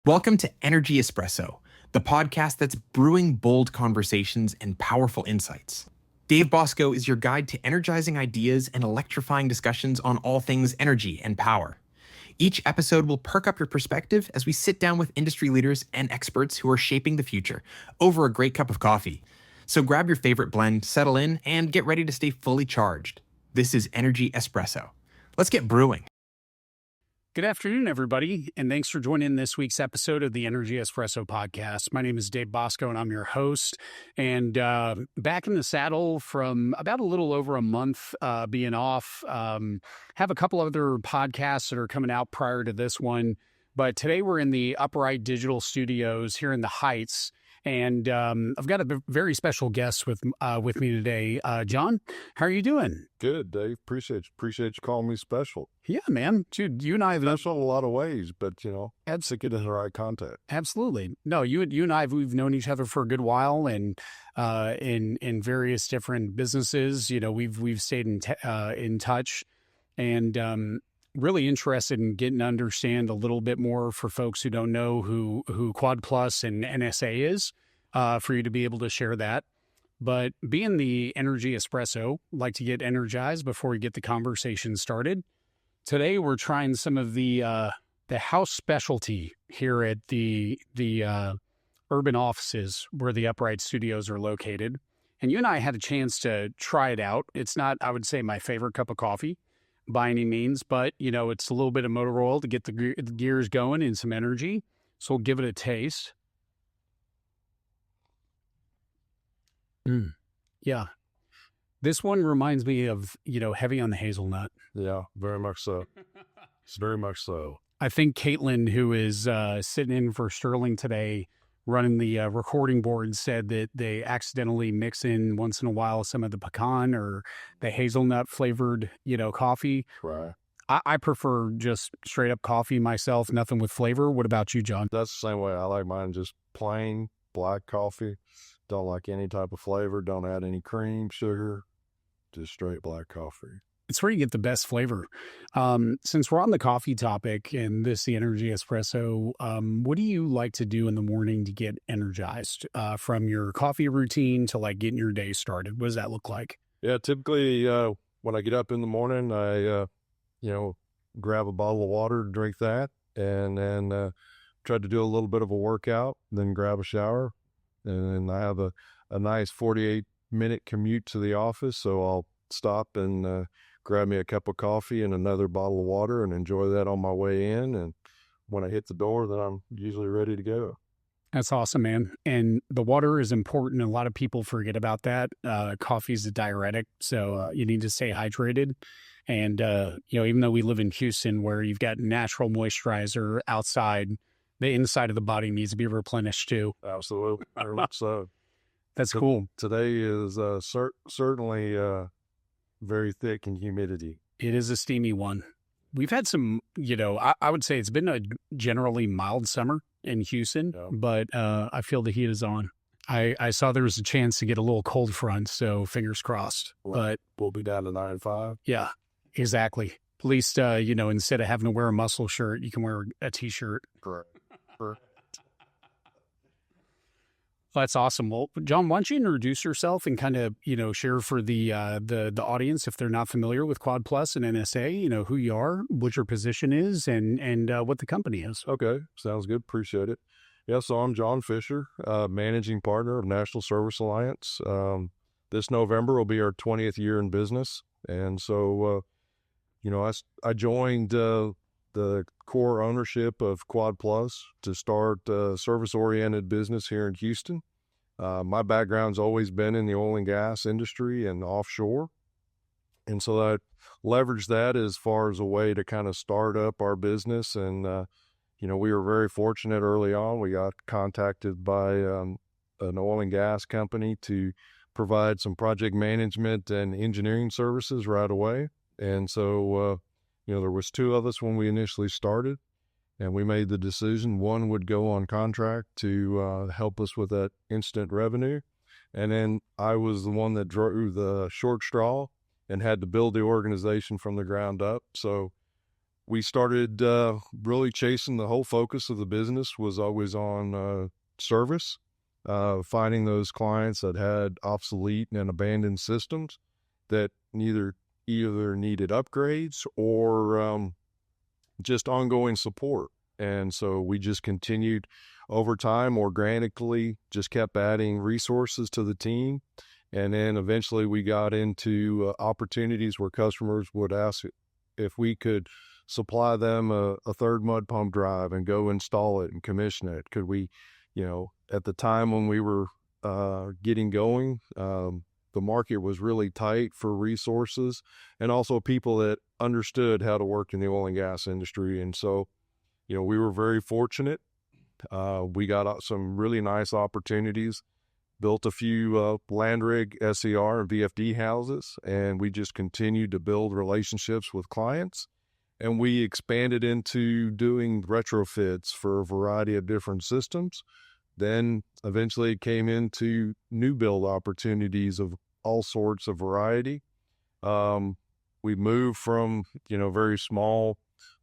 Welcome to Energy Espresso, the podcast that's brewing bold conversations and powerful insights. Dave Bosco is your guide to energizing ideas and electrifying discussions on all things energy and power. Each episode will perk up your perspective as we sit down with industry leaders and experts who are shaping the future over a great cup of coffee. So grab your favorite blend, settle in, and get ready to stay fully charged. This is Energy Espresso. Let's get brewing. Good afternoon, everybody, and thanks for joining this week's episode of the Energy Espresso Podcast. My name is Dave Bosco, and I'm your host. And back in the saddle from about a little over a month being off. Have a couple other podcasts that are coming out prior to this one. But today we're in the Upright Digital Studios here in the Heights. And I've got a very special guest with me today. John, how are you doing? Good, Dave. Appreciate you calling me special. Yeah, man. Dude, you and I have special in a lot of ways, but to get in the right contact. Absolutely. No, you and I, we've known each other for a good while, and in various different businesses. We've stayed in touch, and really interested in getting to understand a little bit more for folks who don't know who Quad Plus and NSA is, for you to be able to share that. But being the Energy Espresso, like to get energized before we get the conversation started. Today we're trying some of the house specialty here at the urban offices where the Upright Studios are located. And you and I had a chance to try it out. It's not, I would say, my favorite cup of coffee by any means, but it's a little bit of motor oil to get the gears going and some energy. So we'll give it a taste. Yeah. This one reminds me of, heavy on the hazelnut. Yeah, very much so. It's very much so. I think Caitlin, who is sitting in for Sterling today, running the recording board, said that they accidentally mix in once in a while some of the pecan or the hazelnut flavored, coffee. Right. I prefer just straight up coffee myself, nothing with flavor. What about you, John? That's the same way I like mine, just plain black coffee. Don't like any type of flavor. Don't add any cream, sugar, just straight black coffee. It's where you get the best flavor. Since we're on the coffee topic and the Energy Espresso, what do you like to do in the morning to get energized, from your coffee routine to getting your day started? What does that look like? Yeah, typically when I get up in the morning, I grab a bottle of water, drink that, and then try to do a little bit of a workout, then grab a shower. And I have a nice 48-minute commute to the office, so I'll stop and grab me a cup of coffee and another bottle of water and enjoy that on my way in. And when I hit the door, then I'm usually ready to go. That's awesome, man. And the water is important. A lot of people forget about that. Coffee is a diuretic, so you need to stay hydrated. And, even though we live in Houston where you've got natural moisturizer outside, the inside of the body needs to be replenished too. Absolutely. Very much so. That's cool. Today is certainly very thick in humidity. It is a steamy one. We've had some, I would say it's been a generally mild summer in Houston, but I feel the heat is on. I saw there was a chance to get a little cold front, so fingers crossed. Well, but we'll be down to 9.5. Yeah, exactly. At least, instead of having to wear a muscle shirt, you can wear a T-shirt. Correct. Well, that's awesome. Well, John, why don't you introduce yourself and kind of, share for the audience, if they're not familiar with Quad Plus and NSA, who you are, what your position is, and what the company is. Okay. Sounds good. Appreciate it. Yeah. So I'm John Fischer, managing partner of National Service Alliance. This November will be our 20th year in business. And so, I joined the core ownership of Quad Plus to start a service-oriented business here in Houston. My background's always been in the oil and gas industry and offshore. And so I leveraged that as far as a way to kind of start up our business. And, we were very fortunate early on. We got contacted by an oil and gas company to provide some project management and engineering services right away. And so, there was two of us when we initially started, and we made the decision one would go on contract to help us with that instant revenue. And then I was the one that drew the short straw and had to build the organization from the ground up. So we started really chasing. The whole focus of the business was always on service, finding those clients that had obsolete and abandoned systems that either needed upgrades or just ongoing support. And so we just continued over time, organically, just kept adding resources to the team. And then eventually we got into opportunities where customers would ask if we could supply them a third mud pump drive and go install it and commission it. Could we, at the time when we were getting going, the market was really tight for resources and also people that understood how to work in the oil and gas industry. And so, we were very fortunate. We got some really nice opportunities, built a few land rig, SCR, and VFD houses, and we just continued to build relationships with clients. And we expanded into doing retrofits for a variety of different systems. Then eventually it came into new build opportunities of all sorts of variety. We moved from, very small,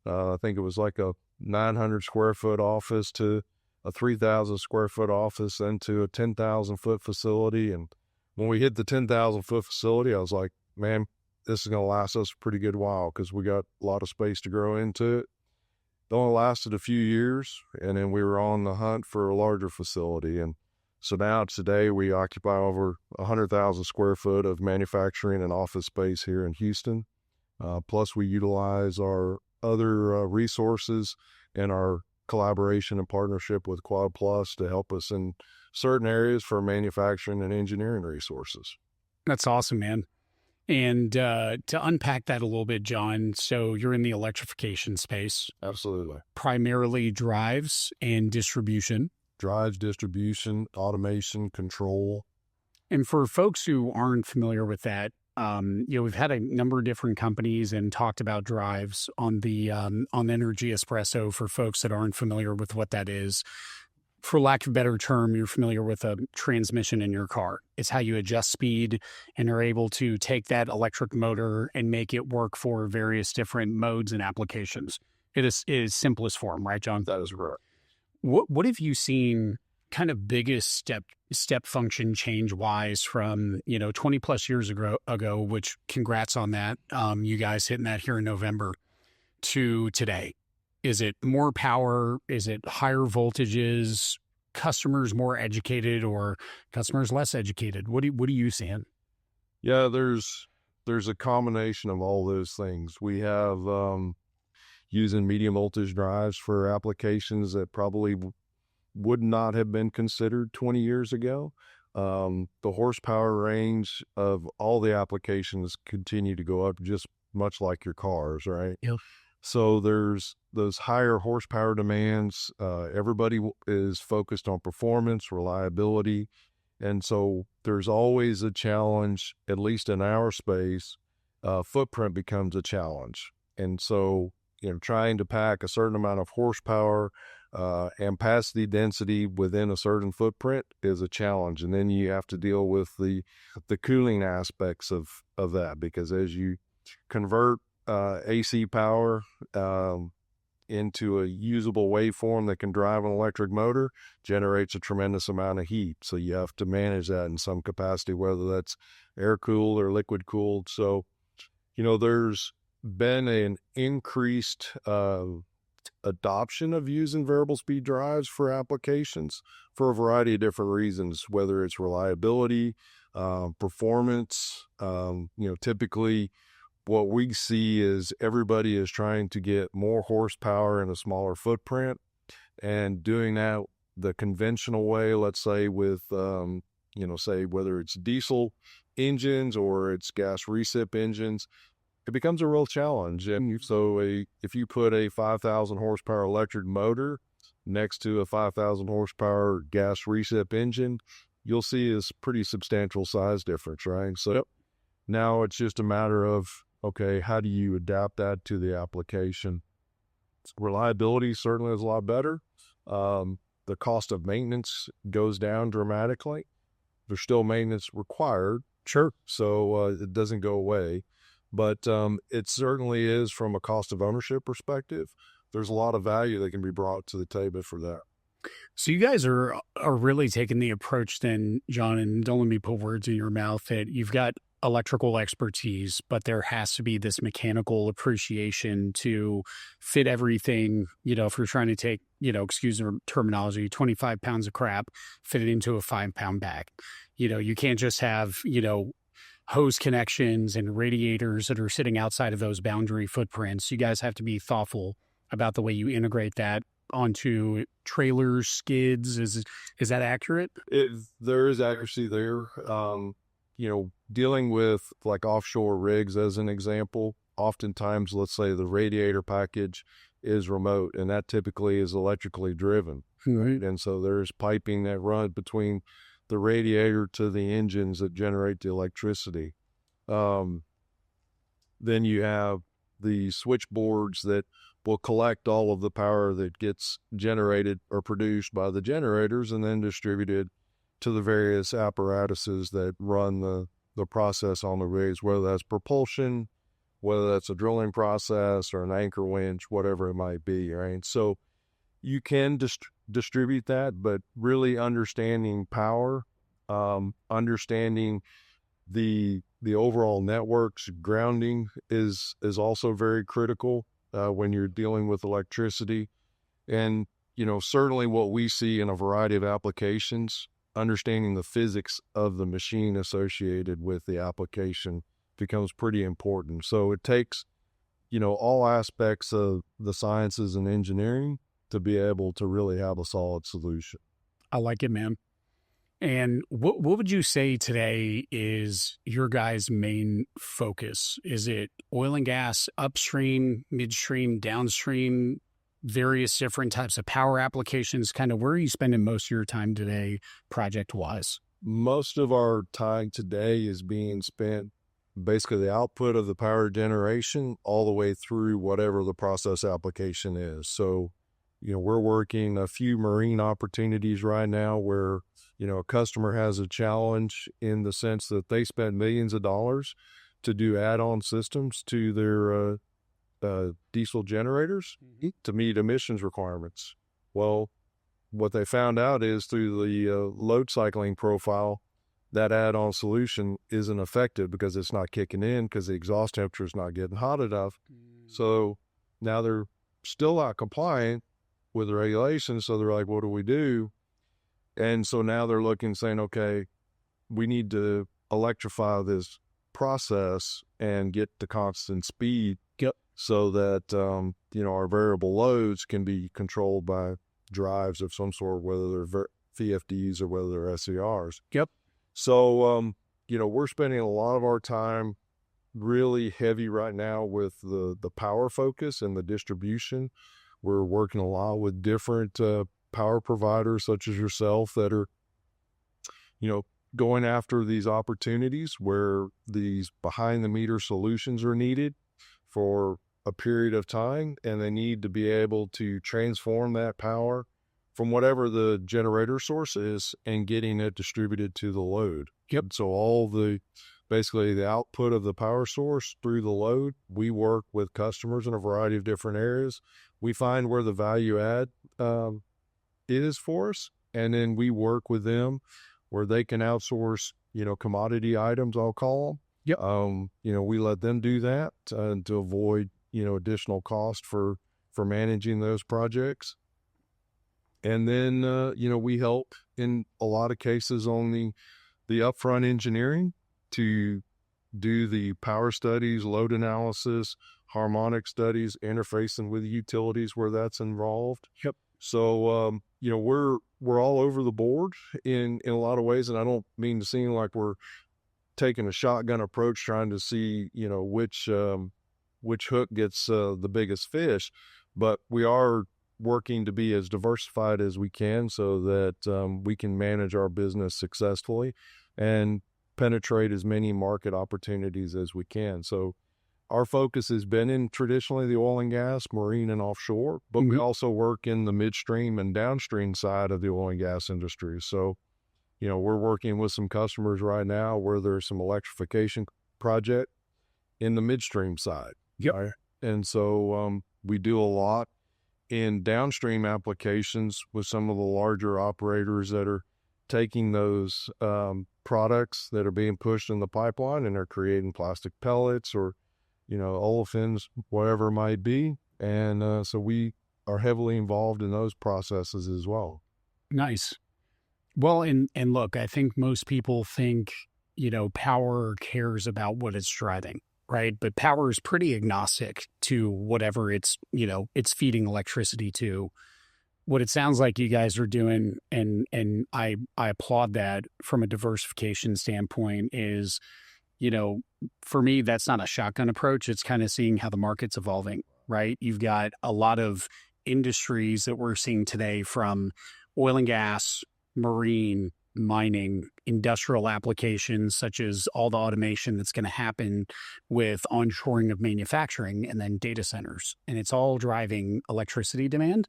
I think it was like a 900 square foot office to a 3,000 square foot office into a 10,000 foot facility. And when we hit the 10,000 foot facility, I was like, man, this is going to last us a pretty good while because we got a lot of space to grow into it. It only lasted a few years, and then we were on the hunt for a larger facility. And so now today we occupy over 100,000 square foot of manufacturing and office space here in Houston. Plus we utilize our other resources and our collaboration and partnership with Quad Plus to help us in certain areas for manufacturing and engineering resources. That's awesome, man. And to unpack that a little bit, John, so you're in the electrification space. Absolutely. Primarily drives and distribution. Drives, distribution, automation, control. And for folks who aren't familiar with that, we've had a number of different companies and talked about drives on the on Energy Espresso. For folks that aren't familiar with what that is, for lack of a better term, you're familiar with a transmission in your car. It's how you adjust speed and are able to take that electric motor and make it work for various different modes and applications. It is simplest form, right, John? That is correct. What have you seen kind of biggest step function change wise from 20 plus years ago, which congrats on that, you guys hitting that here in November, to today? Is it more power? Is it higher voltages? Customers more educated or customers less educated? What are you seeing? Yeah, there's a combination of all those things. We have using medium voltage drives for applications that probably would not have been considered 20 years ago. The horsepower range of all the applications continue to go up, just much like your cars, right? Yep. So there's those higher horsepower demands. Everybody is focused on performance, reliability. And so there's always a challenge, at least in our space, footprint becomes a challenge. And so, trying to pack a certain amount of horsepower and capacity density within a certain footprint is a challenge. And then you have to deal with the cooling aspects of that, because as you convert AC power into a usable waveform that can drive an electric motor, generates a tremendous amount of heat. So you have to manage that in some capacity, whether that's air cooled or liquid cooled. So, there's been an increased adoption of using variable speed drives for applications for a variety of different reasons, whether it's reliability, performance. Typically what we see is everybody is trying to get more horsepower in a smaller footprint, and doing that the conventional way, let's say with, say whether it's diesel engines or it's gas recip engines, it becomes a real challenge. And so if you put a 5,000 horsepower electric motor next to a 5,000 horsepower gas recip engine, you'll see a pretty substantial size difference, right? So now it's just a matter of, okay, how do you adapt that to the application? Reliability certainly is a lot better. The cost of maintenance goes down dramatically. There's still maintenance required. Sure. So it doesn't go away. But it certainly is from a cost of ownership perspective. There's a lot of value that can be brought to the table for that. So you guys are really taking the approach then, John, and don't let me put words in your mouth, that you've got electrical expertise, but there has to be this mechanical appreciation to fit everything. If you're trying to take, excuse the terminology, 25 pounds of crap, fit it into a 5-pound bag. You can't just have, hose connections and radiators that are sitting outside of those boundary footprints. You guys have to be thoughtful about the way you integrate that onto trailers, skids. Is that accurate? There is accuracy there. Dealing with like offshore rigs as an example, oftentimes, let's say the radiator package is remote, and that typically is electrically driven. Right. And so there's piping that runs between the radiator to the engines that generate the electricity. Then you have the switchboards that will collect all of the power that gets generated or produced by the generators and then distributed to the various apparatuses that run the process on the rigs, whether that's propulsion, whether that's a drilling process or an anchor winch, whatever it might be, right? So you can distribute that, but really understanding power, understanding the overall network's grounding is also very critical when you're dealing with electricity. And, certainly what we see in a variety of applications, understanding the physics of the machine associated with the application becomes pretty important. So it takes, all aspects of the sciences and engineering to be able to really have a solid solution. I like it, man. And what would you say today is your guys' main focus? Is it oil and gas, upstream, midstream, downstream, various different types of power applications? Kind of where are you spending most of your time today, project-wise? Most of our time today is being spent basically the output of the power generation all the way through whatever the process application is. So, we're working a few marine opportunities right now where, a customer has a challenge in the sense that they spend millions of dollars to do add-on systems to their diesel generators to meet emissions requirements. Well, what they found out is through the load cycling profile, that add-on solution isn't effective because it's not kicking in because the exhaust temperature is not getting hot enough. So now they're still not compliant with the regulations. So they're like, what do we do? And so now they're looking, saying, okay, we need to electrify this process and get to constant speed. Yep. So that, our variable loads can be controlled by drives of some sort, whether they're VFDs or whether they're SCRs. Yep. So, we're spending a lot of our time really heavy right now with the power focus and the distribution. We're working a lot with different power providers such as yourself that are, going after these opportunities where these behind the meter solutions are needed for a period of time, and they need to be able to transform that power from whatever the generator source is and getting it distributed to the load. Yep. So all basically the output of the power source through the load, we work with customers in a variety of different areas. We find where the value add is for us, and then we work with them where they can outsource, commodity items, I'll call them. Yep. We let them do that to avoid, additional cost for managing those projects. And then, we help in a lot of cases on the upfront engineering to do the power studies, load analysis, harmonic studies, interfacing with utilities where that's involved. Yep. So, we're all over the board in a lot of ways. And I don't mean to seem like we're taking a shotgun approach trying to see, which hook gets the biggest fish, but we are working to be as diversified as we can so that we can manage our business successfully and penetrate as many market opportunities as we can. So our focus has been in traditionally the oil and gas, marine and offshore, but we also work in the midstream and downstream side of the oil and gas industry. So, we're working with some customers right now where there's some electrification project in the midstream side. Yep. Right? And so we do a lot in downstream applications with some of the larger operators that are taking those products that are being pushed in the pipeline, and they're creating plastic pellets or, olefins, whatever it might be. And so we are heavily involved in those processes as well. Nice. Well, and look, I think most people think, power cares about what it's driving, right? But power is pretty agnostic to whatever it's feeding electricity to. What it sounds like you guys are doing, and I applaud that from a diversification standpoint, is, for me, that's not a shotgun approach. It's kind of seeing how the market's evolving, right? You've got a lot of industries that we're seeing today, from oil and gas, marine, mining, industrial applications, such as all the automation that's going to happen with onshoring of manufacturing, and then data centers. And it's all driving electricity demand.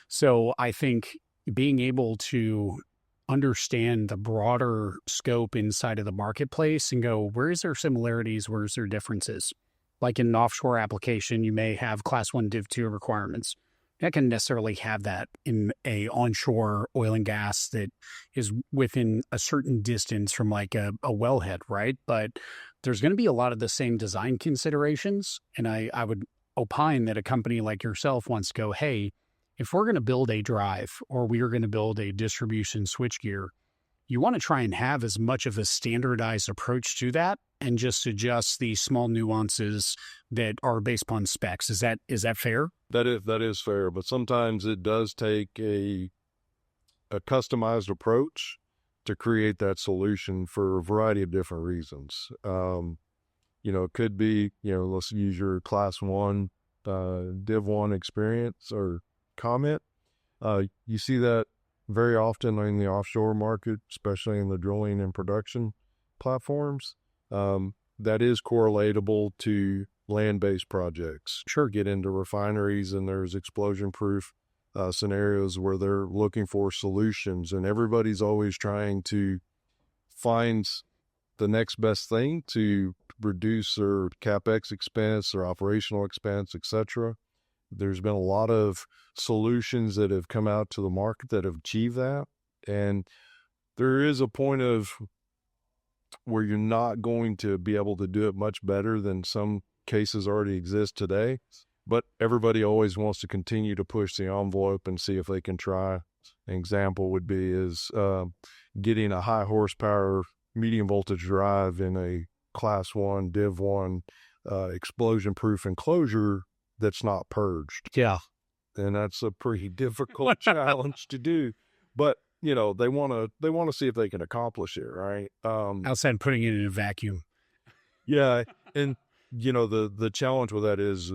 So I think being able to understand the broader scope inside of the marketplace and go, where is there similarities? Where is there differences? Like in an offshore application, you may have class 1, div 2 requirements. I can necessarily have that in a onshore oil and gas that is within a certain distance from like a wellhead, right? But there's going to be a lot of the same design considerations. And I would opine that a company like yourself wants to go, hey, if we're going to build a drive or we are going to build a distribution switchgear, you want to try and have as much of a standardized approach to that and just adjust the small nuances that are based upon specs. Is that fair? That is fair, but sometimes it does take a customized approach to create that solution for a variety of different reasons. It could be, let's use your class 1, div 1 experience or comment. You see that very often in the offshore market, especially in the drilling and production platforms. That is correlatable to land-based projects. Sure, get into refineries and there's explosion-proof scenarios where they're looking for solutions, and everybody's always trying to find the next best thing to reduce their CapEx expense, their operational expense, etc. There's been a lot of solutions that have come out to the market that have achieved that. And there is a point of where you're not going to be able to do it much better than some cases already exist today. But everybody always wants to continue to push the envelope and see if they can try. An example would be getting a high horsepower medium voltage drive in a class 1, div 1 explosion proof enclosure that's not purged. Yeah. And that's a pretty difficult challenge to do. But, they want to see if they can accomplish it, right? Outside putting it in a vacuum. Yeah. And, the challenge with that is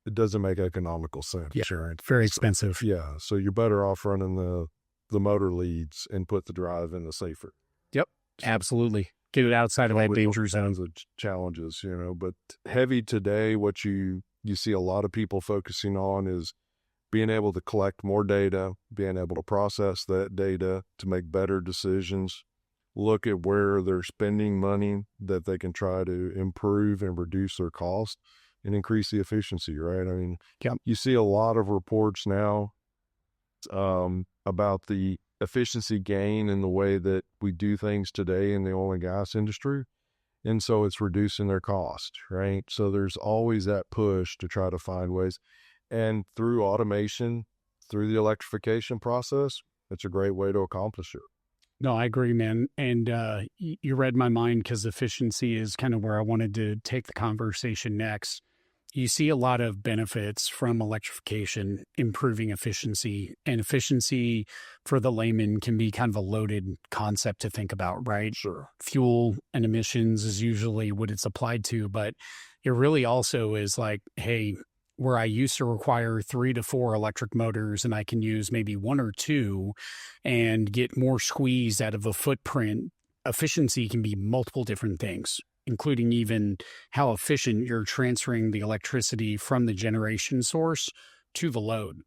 it doesn't make economical sense. Yeah, right? It's very expensive. Yeah. So you're better off running the motor leads and put the drive in the safer. Yep. Absolutely. Get it outside of that danger zone. Of challenges, but heavy today, what you see a lot of people focusing on is being able to collect more data, being able to process that data to make better decisions, look at where they're spending money that they can try to improve and reduce their cost and increase the efficiency, right? I mean, You see a lot of reports now about the efficiency gain in the way that we do things today in the oil and gas industry. And so it's reducing their cost, right? So there's always that push to try to find ways. And through automation, through the electrification process, it's a great way to accomplish it. No, I agree, man. And you read my mind, because efficiency is kind of where I wanted to take the conversation next. You see a lot of benefits from electrification, improving efficiency, and efficiency for the layman can be kind of a loaded concept to think about, right? Sure. Fuel and emissions is usually what it's applied to, but it really also is like, hey, where I used to require 3 to 4 electric motors and I can use maybe 1 or 2 and get more squeeze out of a footprint, efficiency can be multiple different things, including even how efficient you're transferring the electricity from the generation source to the load.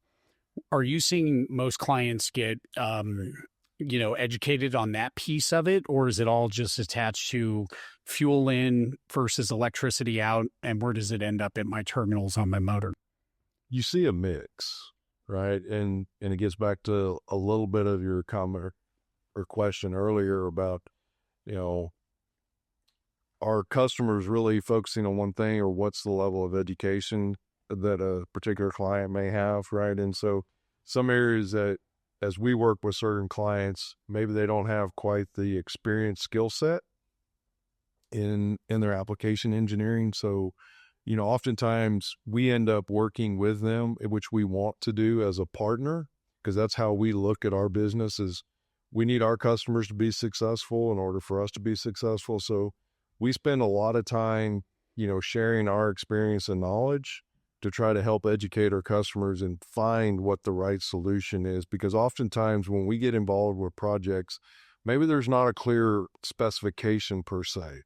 Are you seeing most clients get, educated on that piece of it, or is it all just attached to fuel in versus electricity out? And where does it end up at my terminals on my motor? You see a mix, right? And it gets back to a little bit of your comment or question earlier about, are customers really focusing on one thing, or what's the level of education that a particular client may have, right? And so some areas that, as we work with certain clients, maybe they don't have quite the experience skill set in their application engineering. So, oftentimes we end up working with them, which we want to do as a partner, because that's how we look at our business. Is we need our customers to be successful in order for us to be successful. So we spend a lot of time, sharing our experience and knowledge to try to help educate our customers and find what the right solution is. Because oftentimes when we get involved with projects, maybe there's not a clear specification per se.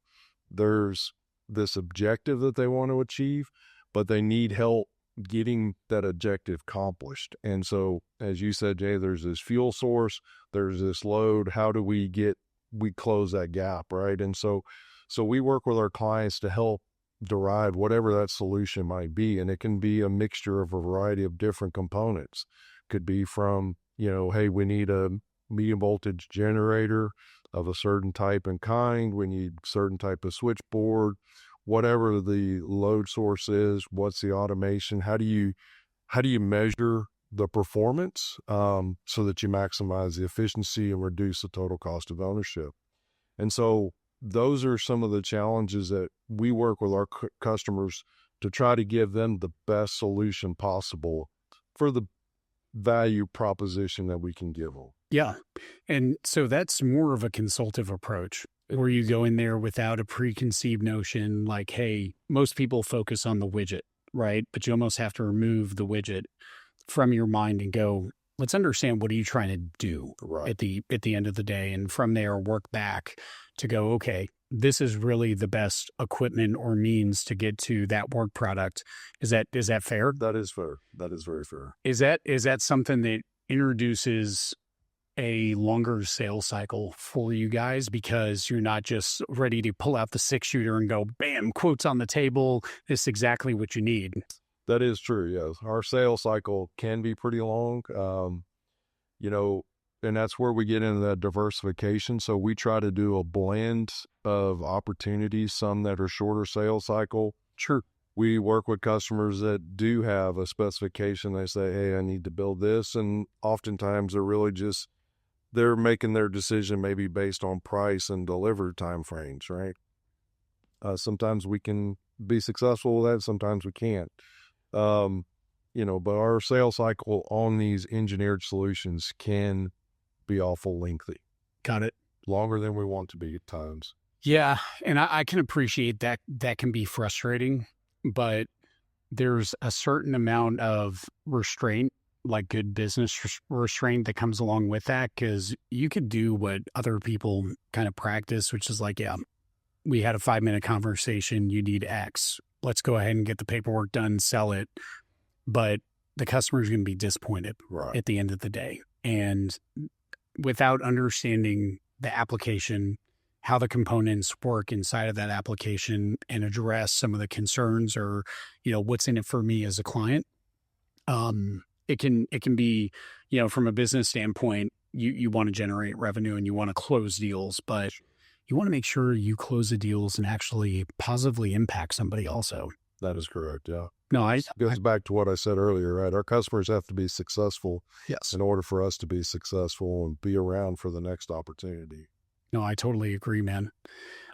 There's this objective that they want to achieve, but they need help getting that objective accomplished. And so, as you said, Jay, there's this fuel source, there's this load. How do we close that gap, right? And so we work with our clients to help derive whatever that solution might be. And it can be a mixture of a variety of different components. Could be from, hey, we need a medium voltage generator of a certain type and kind. We need certain type of switchboard, whatever the load source is. What's the automation? How do you measure the performance so that you maximize the efficiency and reduce the total cost of ownership? And so those are some of the challenges that we work with our customers to try to give them the best solution possible for the value proposition that we can give them. Yeah. And so that's more of a consultative approach where you go in there without a preconceived notion like, hey, most people focus on the widget, right? But you almost have to remove the widget from your mind and go, let's understand, what are you trying to do at the end of the day? And from there, work back to go, okay, this is really the best equipment or means to get to that work product. Is that fair? That is fair. That is very fair. Is that something that introduces a longer sales cycle for you guys, because you're not just ready to pull out the 6-shooter and go, bam, quotes on the table, this is exactly what you need? That is true, yes. Our sales cycle can be pretty long, and that's where we get into that diversification. So we try to do a blend of opportunities, some that are shorter sales cycle. Sure. We work with customers that do have a specification. They say, hey, I need to build this. And oftentimes they're making their decision maybe based on price and delivery timeframes, right? Sometimes we can be successful with that. Sometimes we can't. But our sales cycle on these engineered solutions can be awful lengthy. Got it. Longer than we want to be at times. Yeah. And I can appreciate that. That can be frustrating, but there's a certain amount of restraint, like good business restraint, that comes along with that. Cause you could do what other people kind of practice, which is like, yeah, we had a 5-minute conversation. You need X. Let's go ahead and get the paperwork done, sell it. But the customer is going to be disappointed at the end of the day. And without understanding the application, how the components work inside of that application, and address some of the concerns or, what's in it for me as a client, it can be, from a business standpoint, you want to generate revenue and you want to close deals, but you want to make sure you close the deals and actually positively impact somebody also. That is correct. Yeah. No, it goes back to what I said earlier, right? Our customers have to be successful in order for us to be successful and be around for the next opportunity. No, I totally agree, man.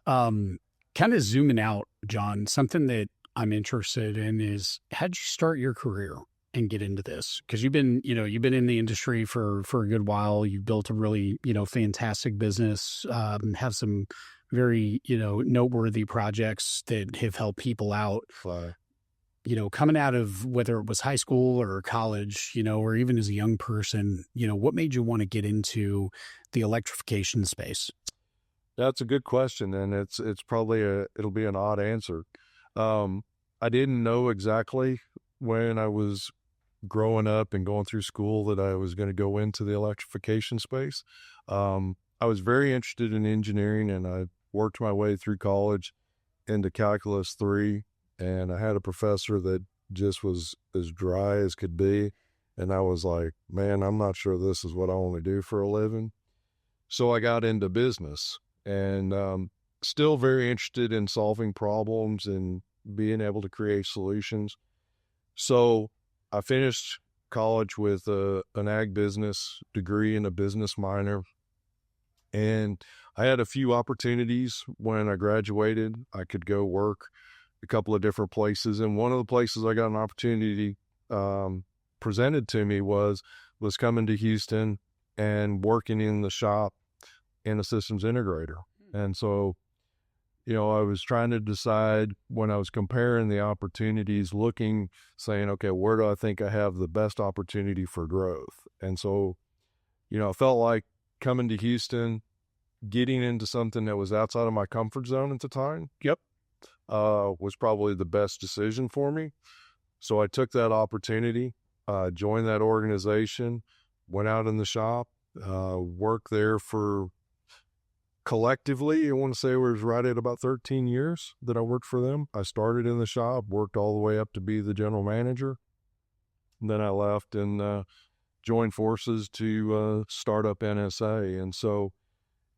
Kind of zooming out, John, something that I'm interested in is, how'd you start your career and get into this? Because you've been in the industry for a good while. You've built a really, fantastic business, have some very, noteworthy projects that have helped people out. Coming out of whether it was high school or college, or even as a young person, what made you want to get into the electrification space? That's a good question. And it's probably it'll be an odd answer. I didn't know exactly when I was growing up and going through school that I was going to go into the electrification space. I was very interested in engineering, and I worked my way through college into Calculus 3, and I had a professor that just was as dry as could be. And I was like, man, I'm not sure this is what I want to do for a living. So I got into business, and still very interested in solving problems and being able to create solutions. So I finished college with an ag business degree and a business minor. And I had a few opportunities when I graduated. I could go work a couple of different places. And one of the places I got an opportunity presented to me was coming to Houston and working in the shop in a systems integrator. And so, I was trying to decide when I was comparing the opportunities, saying, okay, where do I think I have the best opportunity for growth? And so, I felt like coming to Houston, getting into something that was outside of my comfort zone at the time, was probably the best decision for me. So I took that opportunity, joined that organization, went out in the shop, worked there for collectively, I want to say it was right at about 13 years that I worked for them. I started in the shop, worked all the way up to be the general manager. And then I left and joined forces to start up NSA. And so,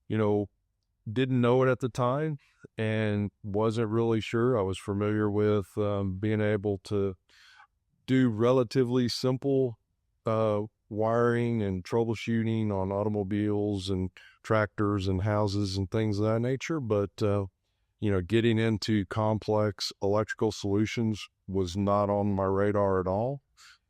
didn't know it at the time and wasn't really sure. I was familiar with being able to do relatively simple wiring and troubleshooting on automobiles and tractors and houses and things of that nature. But, getting into complex electrical solutions was not on my radar at all.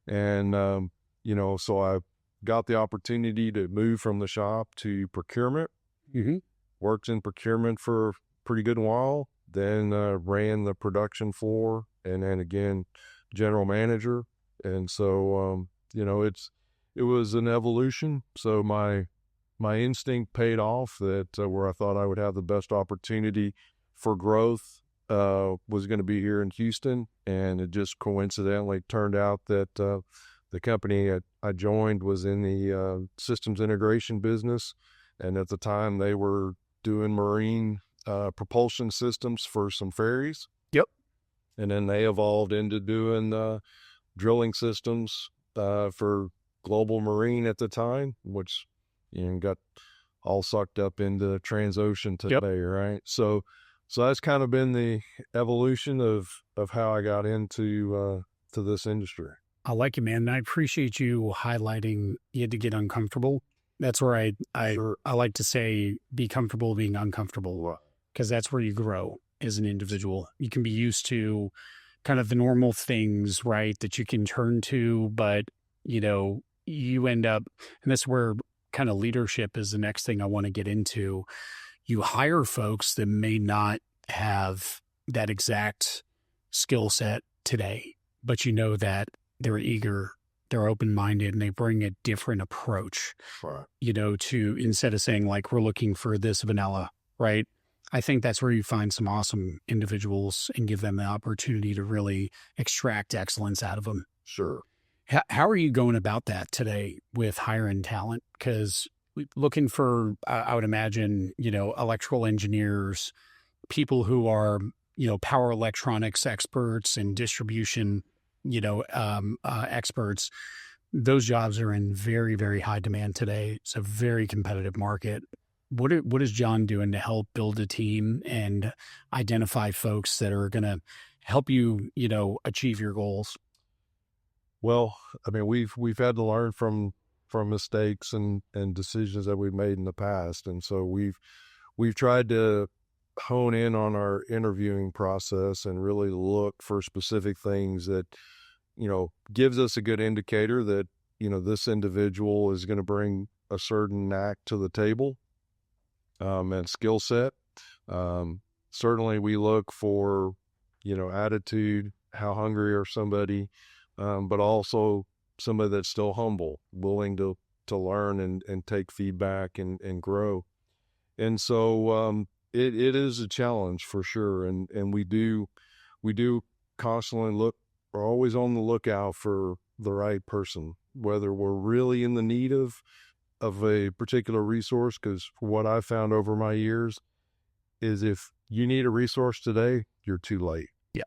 And, so I got the opportunity to move from the shop to procurement. Mm-hmm. Worked in procurement for a pretty good while, then ran the production floor, and then again, general manager. And so, it was an evolution. So my instinct paid off that where I thought I would have the best opportunity for growth was going to be here in Houston. And it just coincidentally turned out that the company I joined was in the systems integration business. And at the time they were doing marine propulsion systems for some ferries. Yep. And then they evolved into doing drilling systems for Global Marine at the time, which got all sucked up into Transocean today, Yep. right? So that's kind of been the evolution of how I got into to this industry. I like it, man. And I appreciate you highlighting you had to get uncomfortable. That's where Sure. I like to say be comfortable being uncomfortable, because that's where you grow as an individual. You can be used to kind of the normal things, right, that you can turn to, but, you end up, and that's where kind of leadership is the next thing I want to get into. You hire folks that may not have that exact skill set today, but you know that they're eager, they're open-minded, and they bring a different approach, Right. to instead of saying like, we're looking for this vanilla, right? I think that's where you find some awesome individuals and give them the opportunity to really extract excellence out of them. Sure. How are you going about that today with hiring talent? Because looking for, I would imagine, electrical engineers, people who are, power electronics experts and distribution, experts. Those jobs are in very, very high demand today. It's a very competitive market. What is John doing to help build a team and identify folks that are going to help you, achieve your goals? Well, I mean, we've had to learn from mistakes and decisions that we've made in the past, and so we've tried to hone in on our interviewing process and really look for specific things that gives us a good indicator that this individual is going to bring a certain knack to the table and skill set. Certainly, we look for attitude, how hungry are somebody. But also somebody that's still humble, willing to learn and take feedback and grow. And so it is a challenge for sure. And we do constantly we're always on the lookout for the right person, whether we're really in the need of a particular resource. Because what I've found over my years is if you need a resource today, you're too late. Yeah.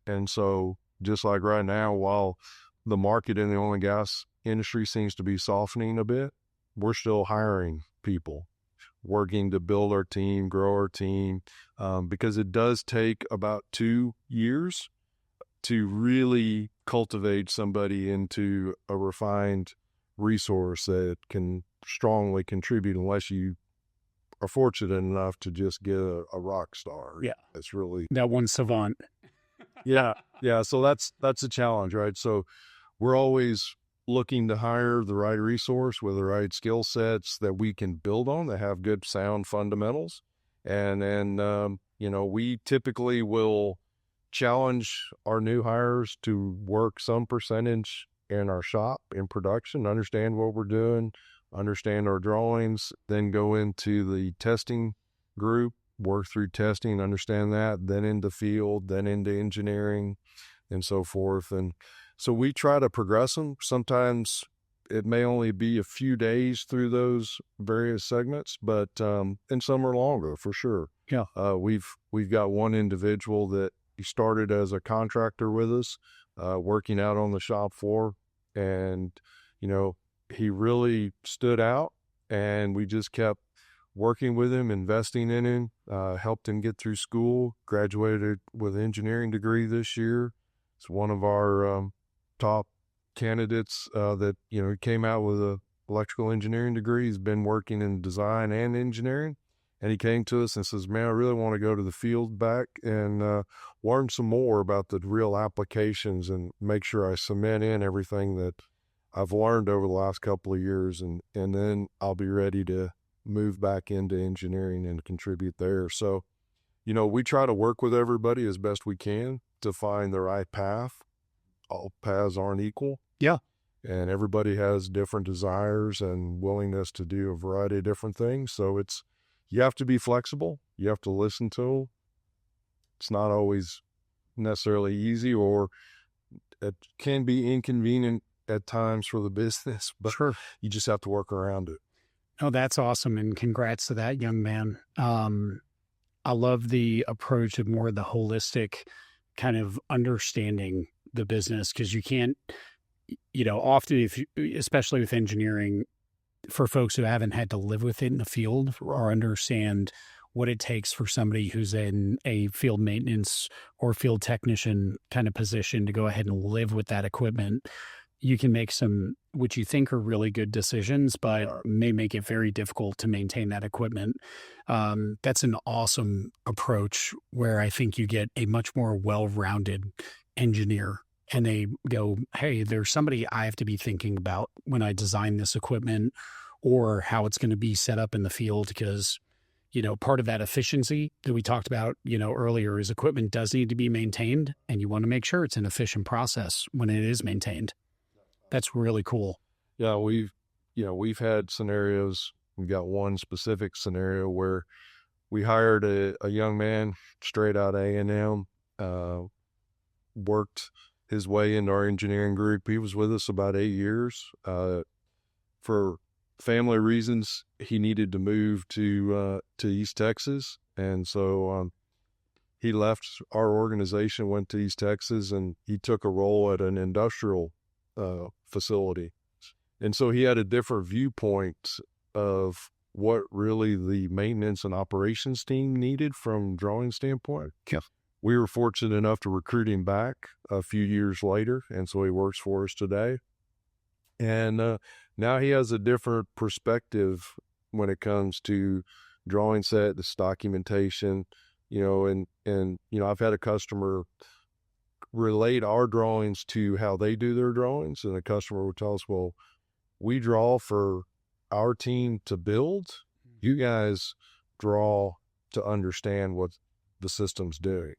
And so just like right now, while the market in the oil and gas industry seems to be softening a bit, we're still hiring people, working to build our team, grow our team, because it does take about 2 years to really cultivate somebody into a refined resource that can strongly contribute, unless you are fortunate enough to just get a rock star. Yeah. It's really that one savant. Yeah. So that's a challenge, right? So we're always looking to hire the right resource with the right skill sets that we can build on, that have good sound fundamentals. And then, we typically will challenge our new hires to work some percentage in our shop in production, understand what we're doing, understand our drawings, then go into the testing group, work through testing, understand that, then into field, then into engineering, and so forth. And so we try to progress them. Sometimes it may only be a few days through those various segments, but and some are longer for sure. Yeah. We've got one individual that he started as a contractor with us, working out on the shop floor, and he really stood out, and we just kept working with him, investing in him, helped him get through school, graduated with an engineering degree this year. It's one of our top candidates that, he came out with an electrical engineering degree. He's been working in design and engineering. And he came to us and says, man, I really want to go to the field back and learn some more about the real applications and make sure I cement in everything that I've learned over the last couple of years. And then I'll be ready to move back into engineering and contribute there. So, we try to work with everybody as best we can to find the right path. All paths aren't equal. Yeah. And everybody has different desires and willingness to do a variety of different things. So you have to be flexible. You have to listen to them. It's not always necessarily easy, or it can be inconvenient at times for the business, but Sure. You just have to work around it. Oh, that's awesome. And congrats to that young man. I love the approach of more the holistic kind of understanding the business, because you can't, often especially with engineering, for folks who haven't had to live with it in the field or understand what it takes for somebody who's in a field maintenance or field technician kind of position to go ahead and live with that equipment, you can make some, which you think are really good decisions, but may make it very difficult to maintain that equipment. That's an awesome approach where I think you get a much more well-rounded engineer, and they go, hey, there's somebody I have to be thinking about when I design this equipment or how it's going to be set up in the field. Because, part of that efficiency that we talked about, earlier, is equipment does need to be maintained, and you want to make sure it's an efficient process when it is maintained. That's really cool. Yeah, we've had scenarios. We've got one specific scenario where we hired a young man straight out of A&M, worked his way into our engineering group. He was with us about 8 years. For family reasons, he needed to move to East Texas, and so he left our organization, went to East Texas, and he took a role at an industrial facility. And so he had a different viewpoint of what really the maintenance and operations team needed from drawing standpoint. Yeah. We were fortunate enough to recruit him back a few years later, and so he works for us today. And now he has a different perspective when it comes to drawing set, this documentation, and I've had a customer relate our drawings to how they do their drawings, and the customer would tell us, well, we draw for our team to build. You guys draw to understand what the system's doing.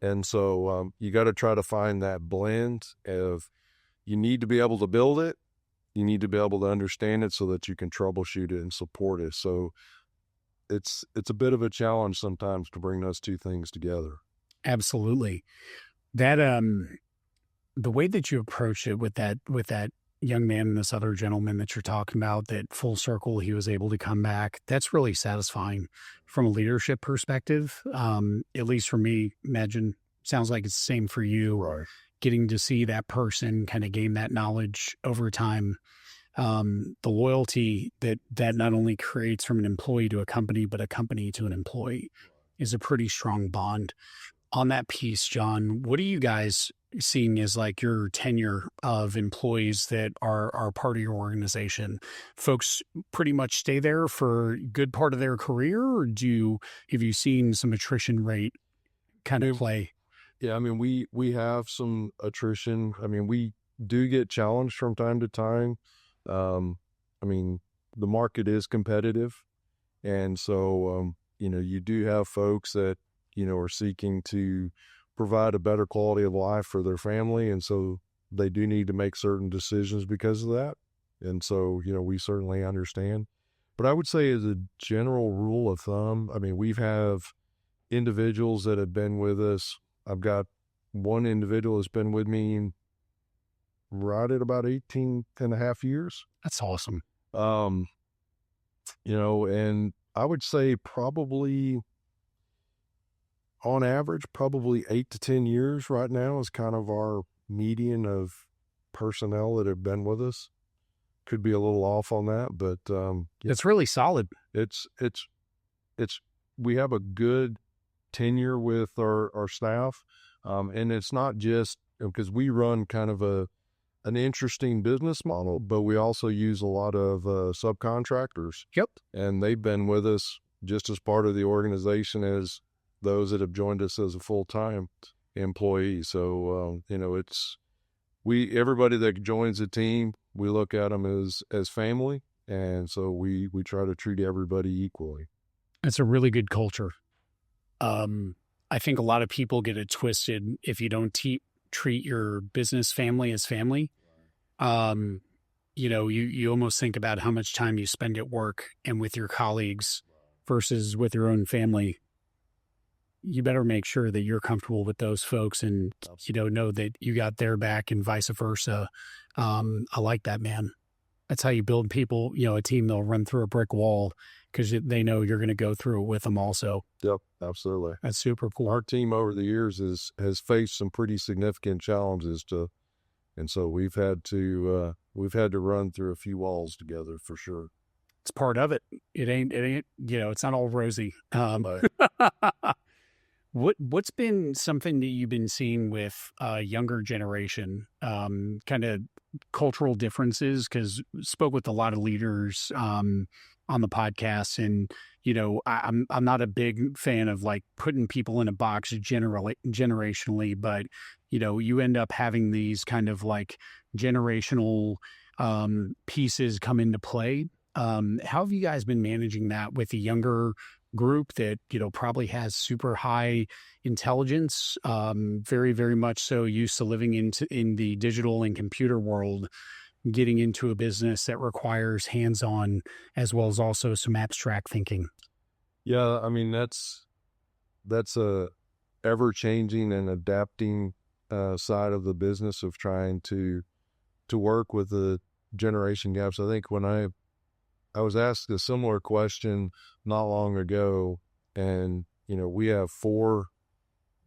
And so you got to try to find that blend of, you need to be able to build it, you need to be able to understand it so that you can troubleshoot it and support it. So it's a bit of a challenge sometimes to bring those two things together. Absolutely. That the way that you approach it with that young man and this other gentleman that you're talking about, that full circle, he was able to come back. That's really satisfying from a leadership perspective. At least for me, imagine, sounds like it's the same for you. Right. Getting to see that person kind of gain that knowledge over time. The loyalty that not only creates from an employee to a company, but a company to an employee is a pretty strong bond. On that piece, John, what are you guys seeing as like your tenure of employees that are part of your organization? Folks pretty much stay there for a good part of their career, or have you seen some attrition rate kind of play? Yeah, I mean, we have some attrition. I mean, we do get challenged from time to time. I mean, the market is competitive. And so, you do have folks that, are seeking to provide a better quality of life for their family. And so they do need to make certain decisions because of that. And so, we certainly understand. But I would say as a general rule of thumb, I mean, we have individuals that have been with us. I've got one individual that's been with me right at about 18 and a half years. That's awesome. And I would say probably on average, probably 8 to 10 years right now is kind of our median of personnel that have been with us. Could be a little off on that, but it's really solid. It's we have a good tenure with our staff. And it's not just because we run kind of an interesting business model, but we also use a lot of subcontractors. Yep. And they've been with us just as part of the organization as those that have joined us as a full-time employee. So, everybody that joins the team, we look at them as family. And so we try to treat everybody equally. It's a really good culture. I think a lot of people get it twisted if you don't treat your business family as family. You almost think about how much time you spend at work and with your colleagues versus with your own family. You better make sure that you're comfortable with those folks and, know that you got their back and vice versa. I like that, man. That's how you build people, a team that'll run through a brick wall because they know you're going to go through it with them also. Yep, absolutely. That's super cool. Our team over the years has faced some pretty significant challenges and so we've had to run through a few walls together for sure. It's part of it. It ain't, it's not all rosy. What's been something that you've been seeing with younger generation, kind of cultural differences? Because spoke with a lot of leaders on the podcast, and I'm not a big fan of like putting people in a box generationally, but you end up having these kind of like generational pieces come into play. How have you guys been managing that with the younger group that probably has super high intelligence, very, very much so used to living in the digital and computer world, getting into a business that requires hands-on as well as also some abstract thinking? Yeah, I mean that's a ever-changing and adapting side of the business of trying to work with the generation gaps. I think when I was asked a similar question not long ago, and we have 4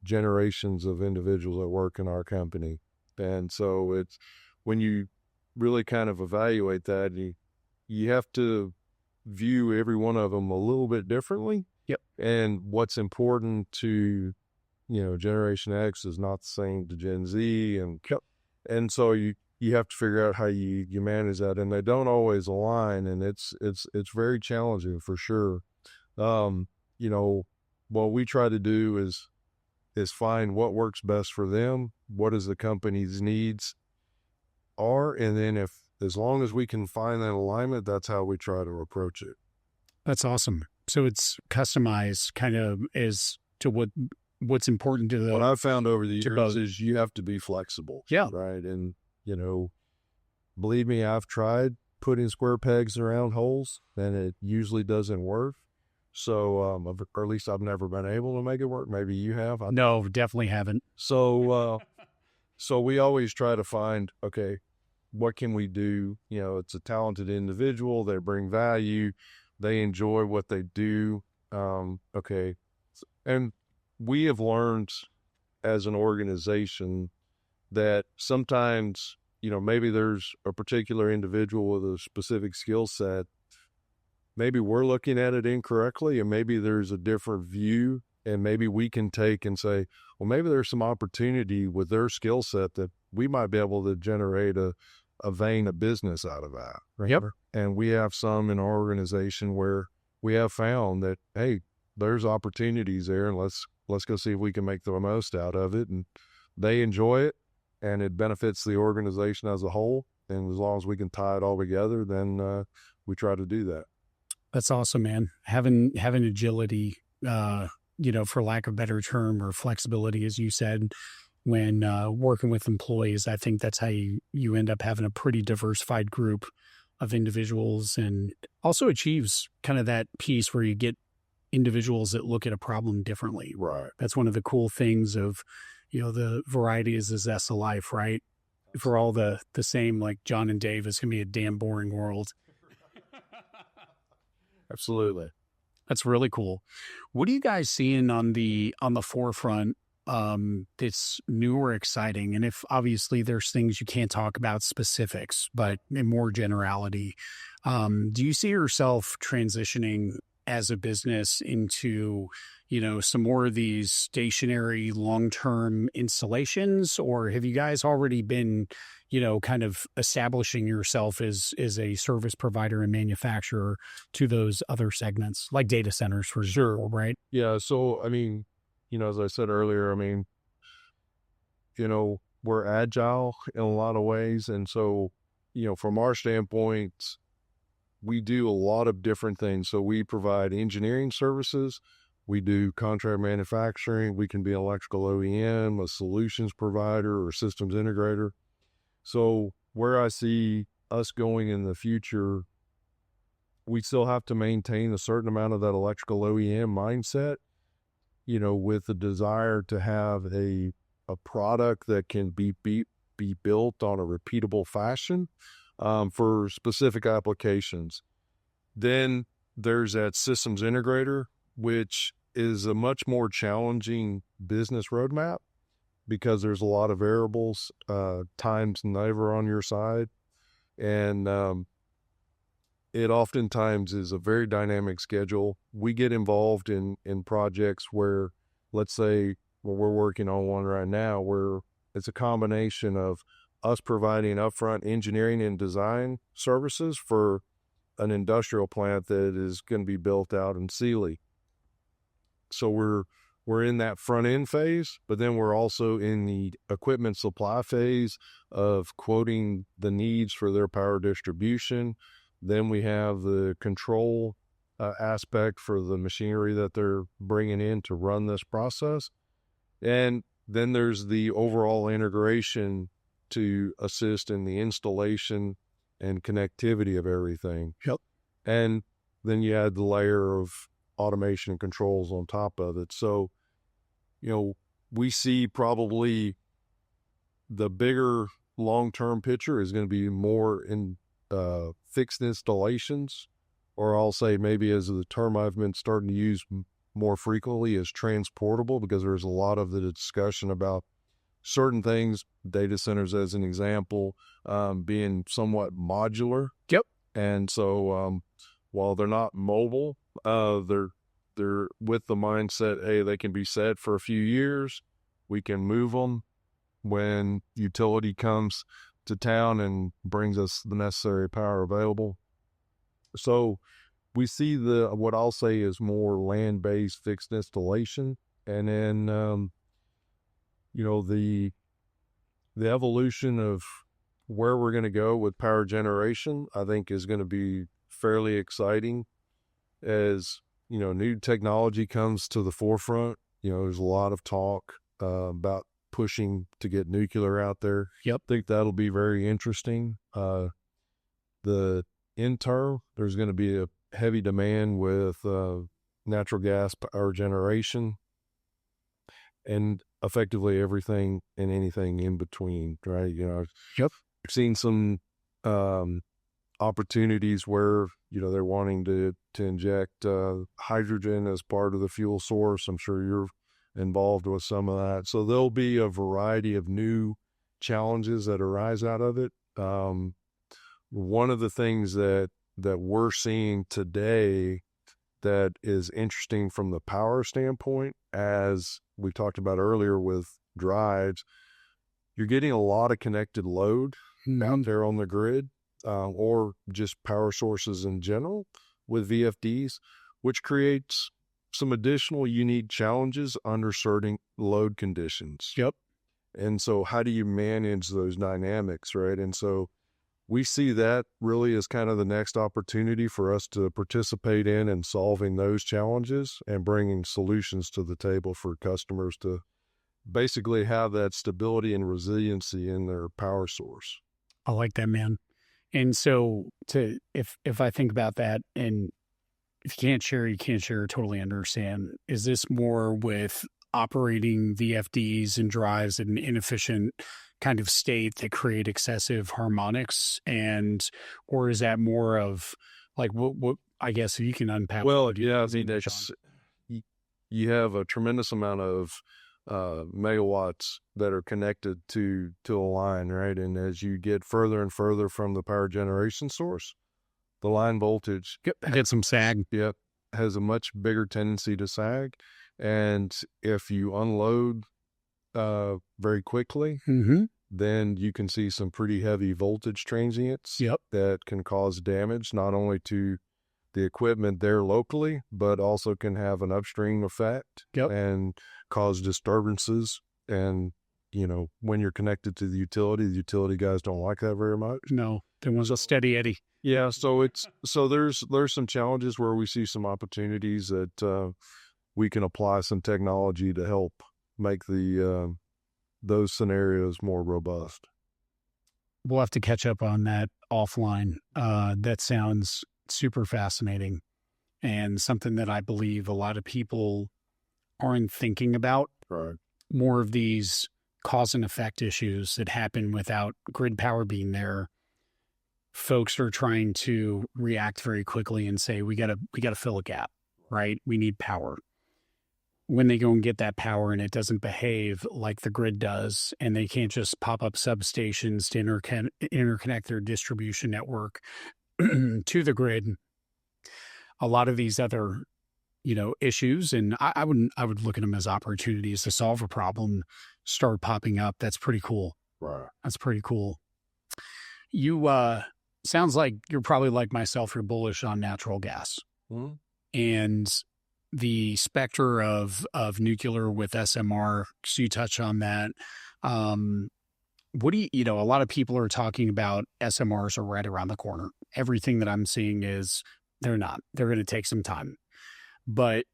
generations of individuals that work in our company, and so it's when you really kind of evaluate that, you have to view every one of them a little bit differently. Yep. And what's important to Generation X is not the same to Gen Z, and so you have to figure out how you manage that, and they don't always align, and it's very challenging for sure. What we try to do is find what works best for them, what is the company's needs are, and then as long as we can find that alignment, that's how we try to approach it. That's awesome. So it's customized kind of as to what's important to what I've found over the years both. Is you have to be flexible. Yeah. Right. And believe me, I've tried putting square pegs around holes, and it usually doesn't work. So, or at least I've never been able to make it work. Maybe you have. No, definitely haven't. So, So we always try to find, okay, what can we do? It's a talented individual. They bring value. They enjoy what they do. Okay. And we have learned as an organization that sometimes, maybe there's a particular individual with a specific skill set. Maybe we're looking at it incorrectly, and maybe there's a different view, and maybe we can take and say, well, maybe there's some opportunity with their skill set that we might be able to generate a vein of business out of that. Right? Yep. And we have some in our organization where we have found that, hey, there's opportunities there, and let's go see if we can make the most out of it. And they enjoy it, and it benefits the organization as a whole. And as long as we can tie it all together, then we try to do that. That's awesome, man. Having agility, for lack of a better term, or flexibility, as you said, when working with employees, I think that's how you end up having a pretty diversified group of individuals, and also achieves kind of that piece where you get individuals that look at a problem differently. Right. That's one of the cool things of, the variety is the zest of life, right? If we're all the same, like John and Dave, it's going to be a damn boring world. Absolutely. That's really cool. What are you guys seeing on the forefront that's new or exciting? And if obviously there's things you can't talk about specifics, but in more generality, do you see yourself transitioning as a business into, some more of these stationary long-term installations, or have you guys already been, kind of establishing yourself as a service provider and manufacturer to those other segments, like data centers, for example, right? Yeah. So, as I said earlier, we're agile in a lot of ways. And so, from our standpoint, we do a lot of different things. So we provide engineering services. We do contract manufacturing. We can be an electrical OEM, a solutions provider, or systems integrator. So where I see us going in the future, we still have to maintain a certain amount of that electrical OEM mindset, with the desire to have a product that can be built on a repeatable fashion for specific applications. Then there's that systems integrator, which is a much more challenging business roadmap because there's a lot of variables, time's never on your side. And it oftentimes is a very dynamic schedule. We get involved in projects where, let's say, we're working on one right now where it's a combination of us providing upfront engineering and design services for an industrial plant that is going to be built out in Sealy. So we're in that front end phase, but then we're also in the equipment supply phase of quoting the needs for their power distribution. Then we have the control aspect for the machinery that they're bringing in to run this process. And then there's the overall integration to assist in the installation and connectivity of everything. Yep. And then you add the layer of automation and controls on top of it. So, we see probably the bigger long-term picture is going to be more in fixed installations, or I'll say maybe as the term I've been starting to use more frequently is transportable, because there's a lot of the discussion about certain things, data centers as an example, being somewhat modular. Yep. And so while they're not mobile, they're with the mindset, hey, they can be set for a few years. We can move them when utility comes to town and brings us the necessary power available. So we see what I'll say is more land-based fixed installation. And then, the evolution of where we're going to go with power generation, I think is going to be fairly exciting as, new technology comes to the forefront. There's a lot of talk about pushing to get nuclear out there. Yep. I think that'll be very interesting. The interim, there's going to be a heavy demand with natural gas power generation. and effectively everything and anything in between, right? Yep. I've seen some opportunities where, they're wanting to inject hydrogen as part of the fuel source. I'm sure you're involved with some of that. So there'll be a variety of new challenges that arise out of it. One of the things that we're seeing today that is interesting from the power standpoint, as we talked about earlier with drives, you're getting a lot of connected load out there on the grid, or just power sources in general with VFDs, which creates some additional unique challenges under certain load conditions. Yep. And so how do you manage those dynamics, right? And so we see that really as kind of the next opportunity for us to participate in solving those challenges and bringing solutions to the table for customers to basically have that stability and resiliency in their power source. I like that, man. And so if I think about that, and if you can't share, totally understand. Is this more with operating VFDs and drives in an inefficient kind of state that create excessive harmonics, or is that more of like what I guess you can unpack? Well, yeah, I mean, you have a tremendous amount of megawatts that are connected to a line, right? And as you get further and further from the power generation source, the line voltage get some sag. Yep, has a much bigger tendency to sag, and if you unload very quickly, then you can see some pretty heavy voltage transients that can cause damage not only to the equipment there locally, but also can have an upstream effect and cause disturbances. And, when you're connected to the utility guys don't like that very much. No, there was a steady eddy. Yeah. So there's some challenges where we see some opportunities that we can apply some technology to help make those scenarios more robust. We'll have to catch up on that offline. That sounds super fascinating and something that I believe a lot of people aren't thinking about. Right. More of these cause and effect issues that happen without grid power being there. Folks are trying to react very quickly and say, we gotta fill a gap, right? We need power. When they go and get that power and it doesn't behave like the grid does, and they can't just pop up substations to interconnect their distribution network to the grid, a lot of these other, issues, and I would look at them as opportunities to solve a problem, start popping up. That's pretty cool. Right. That's pretty cool. You, sounds like you're probably like myself, you're bullish on natural gas. Mm-hmm. And the specter of nuclear with SMR, so you touch on that. What do a lot of people are talking about SMRs are right around the corner. Everything that I'm seeing is they're not. They're going to take some time. But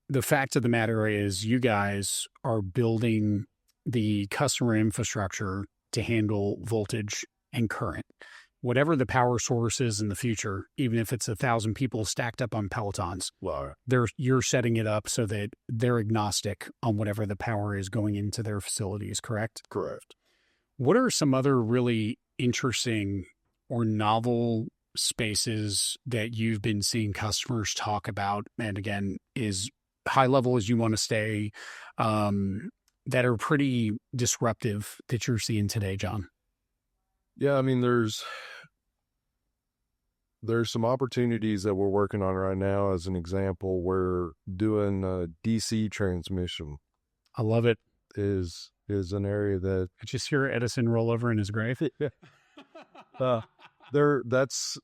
the fact of the matter is you guys are building the customer infrastructure to handle voltage and current. Whatever the power source is in the future, even if it's 1,000 people stacked up on Pelotons, you're setting it up so that they're agnostic on whatever the power is going into their facilities, correct? Correct. What are some other really interesting or novel spaces that you've been seeing customers talk about? And again, is high level as you want to stay, that are pretty disruptive that you're seeing today, John? Yeah, I mean, there's some opportunities that we're working on right now. As an example, we're doing DC transmission. I love it. Is an area that I just hear Edison roll over in his grave. That's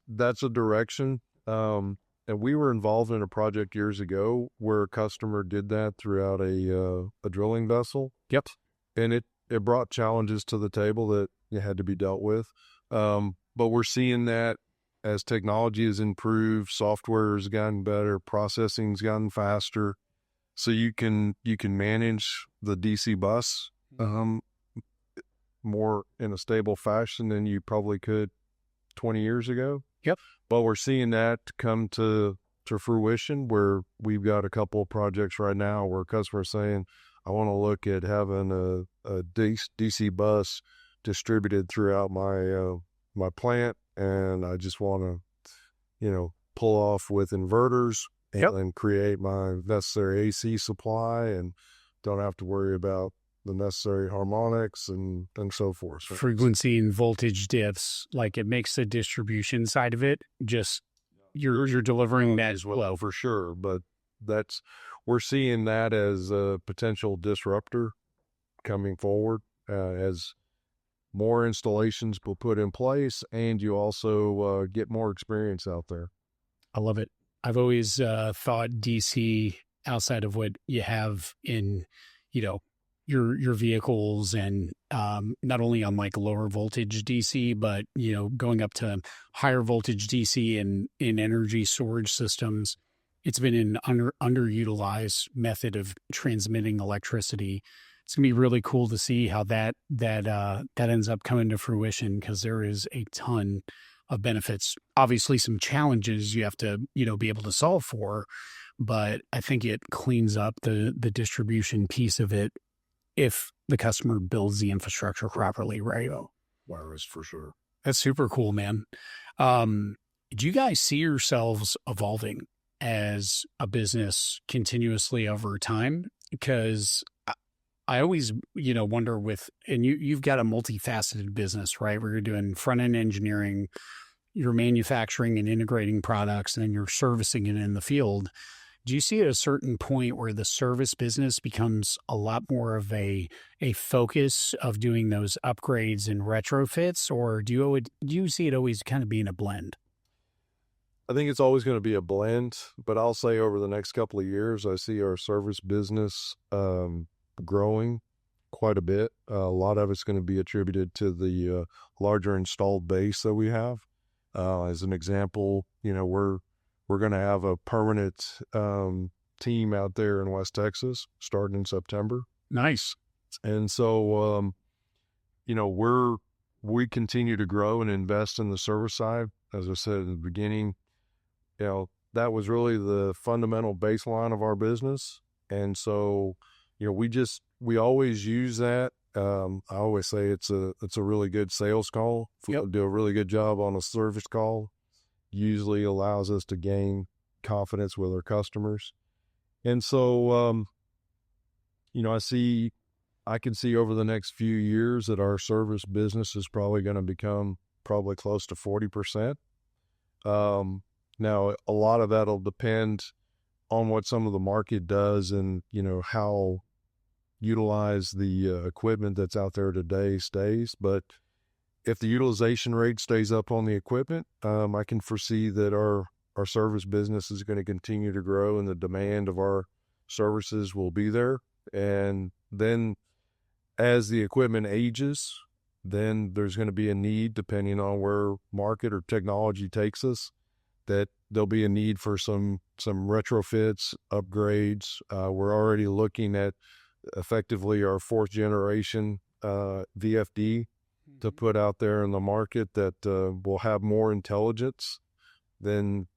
a direction. And we were involved in a project years ago where a customer did that throughout a drilling vessel. Yep. And it brought challenges to the table that had to be dealt with. But we're seeing that as technology has improved, software has gotten better, processing's gotten faster. So you can manage the DC bus more in a stable fashion than you probably could 20 years ago. Yep. But we're seeing that come to fruition where we've got a couple of projects right now where customers saying, I want to look at having a DC bus distributed throughout my plant, and I just want to, pull off with inverters and create my necessary AC supply, and don't have to worry about the necessary harmonics and so forth. So frequency and voltage diffs, like it makes the distribution side of it just you're delivering that as well. For sure, but we're seeing that as a potential disruptor coming forward as more installations will put in place, and you also get more experience out there. I love it. I've always thought DC, outside of what you have in, your vehicles, and not only on like lower voltage DC, but, going up to higher voltage DC in energy storage systems. It's been an underutilized method of transmitting electricity. It's gonna be really cool to see how that ends up coming to fruition, because there is a ton of benefits. Obviously, some challenges you have to be able to solve for, but I think it cleans up the distribution piece of it if the customer builds the infrastructure properly, right? Wireless for sure. That's super cool, man. Do you guys see yourselves evolving as a business continuously over time? Because I always, wonder and you've got a multifaceted business, right? Where you're doing front-end engineering, you're manufacturing and integrating products, and then you're servicing it in the field. Do you see at a certain point where the service business becomes a lot more of a focus of doing those upgrades and retrofits, or do you see it always kind of being a blend? I think it's always going to be a blend, but I'll say over the next couple of years, I see our service business growing quite a bit. A lot of it's going to be attributed to the larger installed base that we have. As an example, we're going to have a permanent team out there in West Texas starting in September. Nice. And so, we continue to grow and invest in the service side. As I said in the beginning, that was really the fundamental baseline of our business. And so, we always use that. I always say it's a really good sales call. If we do a really good job on a service call, usually allows us to gain confidence with our customers. And so, I can see over the next few years that our service business is probably going to become close to 40%. Now, a lot of that'll depend on what some of the market does and, how utilized the equipment that's out there today stays. But if the utilization rate stays up on the equipment, I can foresee that our service business is going to continue to grow, and the demand of our services will be there. And then as the equipment ages, then there's going to be a need, depending on where market or technology takes us, that there'll be a need for some retrofits, upgrades. We're already looking at effectively our 4th generation VFD to put out there in the market that will have more intelligence than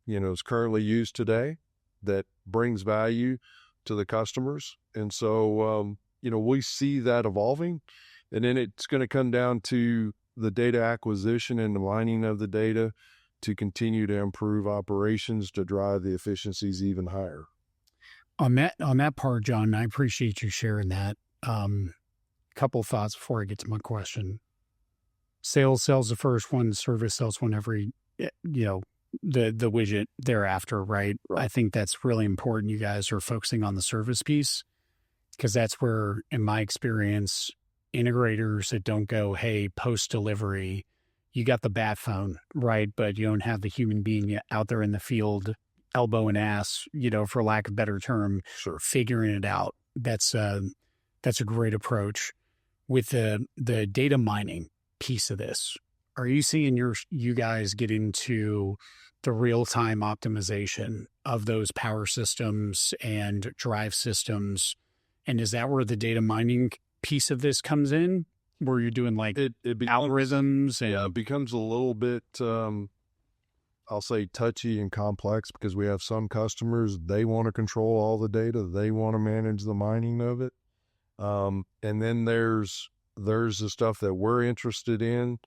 is currently used today, that brings value to the customers. And so we see that evolving, and then it's going to come down to the data acquisition and the mining of the data to continue to improve operations to drive the efficiencies even higher. On that part, John, I appreciate you sharing that. Couple thoughts before I get to my question. Sales sells the first one, service sells one every, the widget thereafter, right? I think that's really important. You guys are focusing on the service piece, because that's where, in my experience, integrators that don't go, hey, post-delivery, you got the bat phone, right? But you don't have the human being out there in the field, elbow and ass, for lack of a better term, figuring it out. That's a great approach. With the data mining piece of this, are you seeing you guys get into the real-time optimization of those power systems and drive systems? And is that where the data mining piece of this comes in, where you're doing like it becomes, algorithms? And it becomes a little bit I'll say touchy and complex, because we have some customers, they want to control all the data. They want to manage the mining of it. And then there's the stuff that we're interested in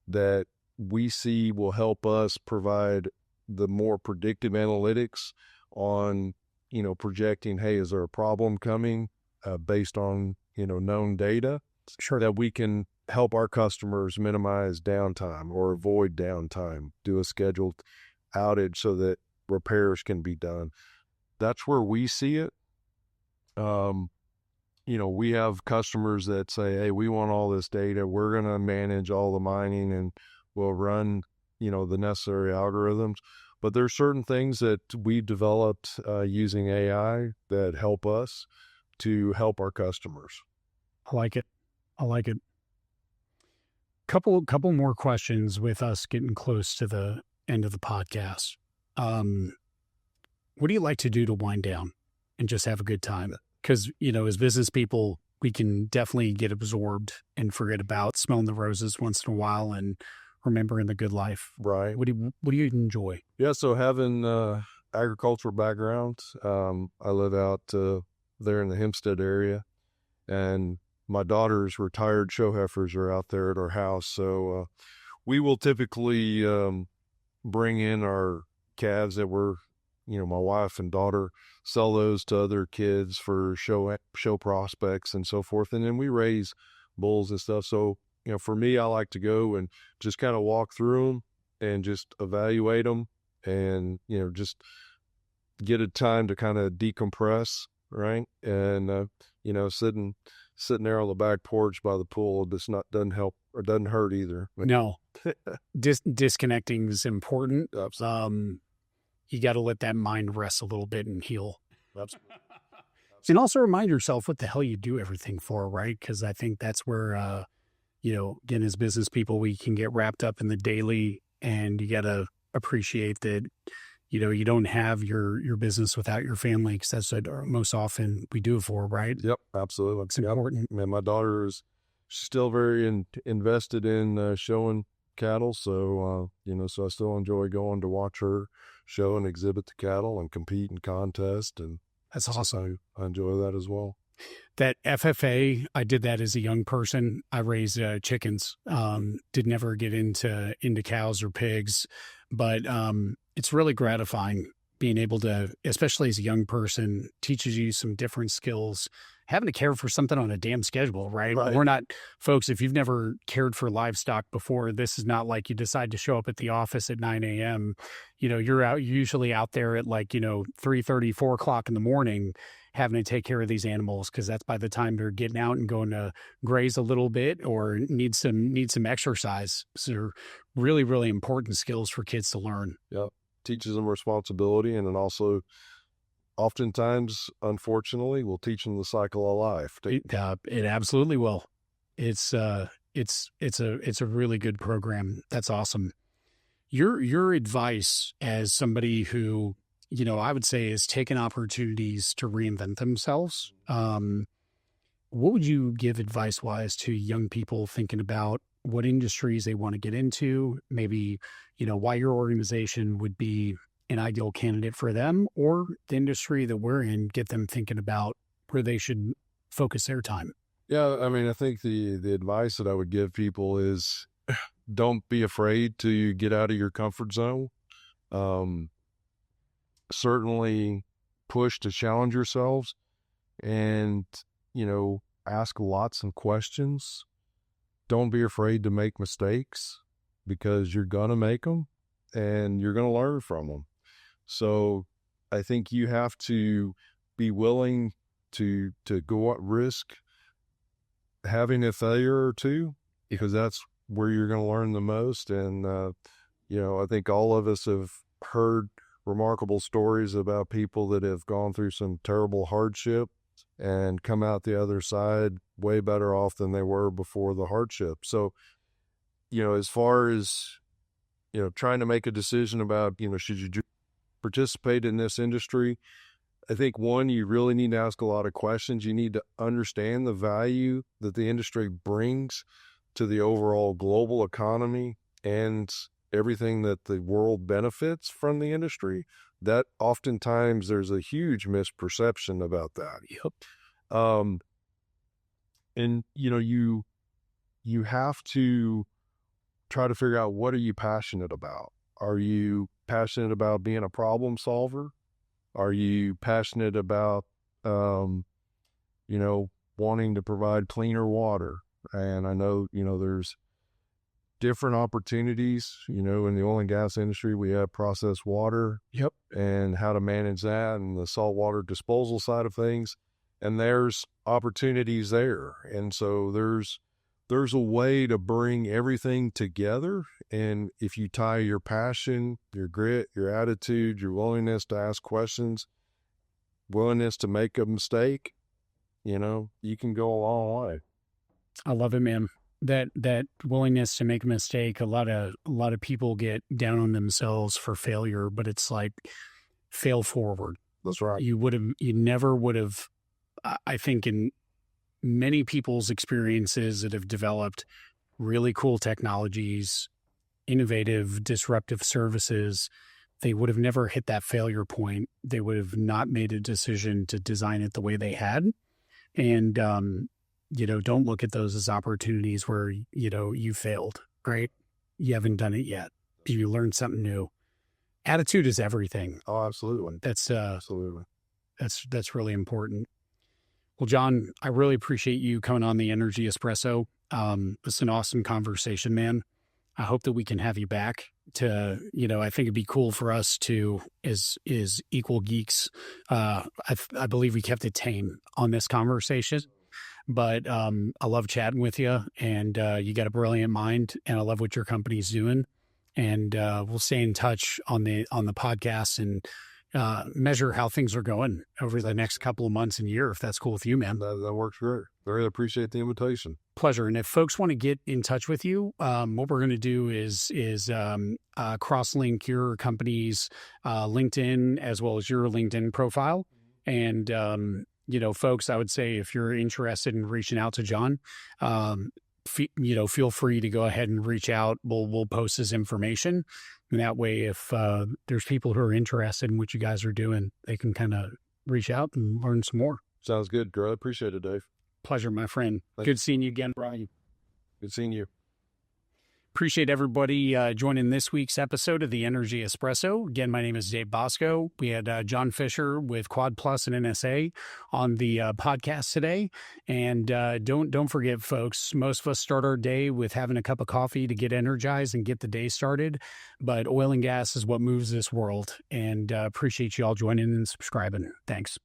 that we see will help us provide the more predictive analytics on, projecting, hey, is there a problem coming based on, known data? Sure. That we can help our customers minimize downtime or avoid downtime, do a scheduled outage so that repairs can be done. That's where we see it. We have customers that say, hey, we want all this data. We're going to manage all the mining and we'll run, the necessary algorithms. But there's certain things that we developed using AI that help us to help our customers. I like it. Couple more questions with us getting close to the end of the podcast. What do you like to do to wind down and just have a good time? Because, as business people, we can definitely get absorbed and forget about smelling the roses once in a while and remembering the good life. Right. What do you enjoy? Yeah. So having agricultural background, I live out there in the Hempstead area, and my daughter's retired show heifers are out there at our house. So we will typically bring in our calves that were, my wife and daughter sell those to other kids for show prospects and so forth. And then we raise bulls and stuff. So, for me, I like to go and just kind of walk through them and just evaluate them and, just get a time to kind of decompress. Right. And, sitting there on the back porch by the pool doesn't help or doesn't hurt either. No, disconnecting is important. You got to let that mind rest a little bit and heal. Absolutely. And also remind yourself what the hell you do everything for, right? Because I think that's where, again, as business people, we can get wrapped up in the daily, and you got to appreciate that, you don't have your business without your family, because that's what most often we do it for, right? Yep, absolutely. It's important. And my daughter she's still very invested in showing cattle. So, so I still enjoy going to watch her show and exhibit the cattle and compete in contests. And that's awesome. I enjoy that as well. That FFA, I did that as a young person. I raised chickens, did never get into cows or pigs, but it's really gratifying being able to, especially as a young person, teaches you some different skills. Having to care for something on a damn schedule, right? We're not, folks, if you've never cared for livestock before, this is not like you decide to show up at the office at 9 a.m. You're usually out there at 3:30, 4 o'clock in the morning, having to take care of these animals, because that's by the time they're getting out and going to graze a little bit or need some exercise. So they're really, really important skills for kids to learn. Yep. Teaches them responsibility, and then also oftentimes, unfortunately, will teach them the cycle of life. It absolutely will. It's a really good program. That's awesome. Your advice as somebody who, I would say has taken opportunities to reinvent themselves. What would you give advice wise to young people thinking about what industries they want to get into? Maybe, why your organization would be an ideal candidate for them, or the industry that we're in, get them thinking about where they should focus their time. Yeah. I mean, I think the advice that I would give people is don't be afraid to get out of your comfort zone. Certainly push to challenge yourselves and, ask lots of questions. Don't be afraid to make mistakes, because you're going to make them and you're going to learn from them. So I think you have to be willing to go at risk having a failure or two, because that's where you're going to learn the most. And, I think all of us have heard remarkable stories about people that have gone through some terrible hardship and come out the other side way better off than they were before the hardship. So, as far as, trying to make a decision about, should you participate in this industry, I think, one, you really need to ask a lot of questions. You need to understand the value that the industry brings to the overall global economy and everything that the world benefits from the industry, that oftentimes there's a huge misperception about that. Yep. And you have to try to figure out, what are you passionate about? Are you passionate about being a problem solver? Are you passionate about, wanting to provide cleaner water? And I know, there's different opportunities, in the oil and gas industry. We have processed water. Yep. And how to manage that, and the saltwater disposal side of things. And there's opportunities there. And so there's a way to bring everything together. And if you tie your passion, your grit, your attitude, your willingness to ask questions, willingness to make a mistake, you can go a long way. I love it, man. That willingness to make a mistake. A lot of people get down on themselves for failure, but it's like, fail forward. That's right. You never would have, I think, in many people's experiences that have developed really cool technologies, innovative, disruptive services, they would have never hit that failure point. They would have not made a decision to design it the way they had. And, don't look at those as opportunities where, you failed, right? You haven't done it yet. You learned something new. Attitude is everything. Oh, absolutely. Absolutely. That's really important. Well, John, I really appreciate you coming on the Energy Espresso. It's an awesome conversation, man. I hope that we can have you back to, I think it'd be cool for us to, as equal geeks. I believe we kept it tame on this conversation, but I love chatting with you, and you got a brilliant mind, and I love what your company's doing. And we'll stay in touch on the podcast and measure how things are going over the next couple of months and year, if that's cool with you, man. That works great. Very appreciate the invitation. Pleasure. And if folks want to get in touch with you, what we're going to do is cross-link your company's LinkedIn as well as your LinkedIn profile. And, folks, I would say if you're interested in reaching out to John, feel free to go ahead and reach out. We'll post his information. And that way, if there's people who are interested in what you guys are doing, they can kind of reach out and learn some more. Sounds good, girl. I appreciate it, Dave. Pleasure, my friend. Good seeing you again, Brian. Good seeing you. Appreciate everybody joining this week's episode of the Energy Espresso. Again, my name is Dave Bosco. We had John Fischer with Quad Plus and NSA on the podcast today. And don't forget, folks, most of us start our day with having a cup of coffee to get energized and get the day started. But oil and gas is what moves this world. And appreciate you all joining and subscribing. Thanks.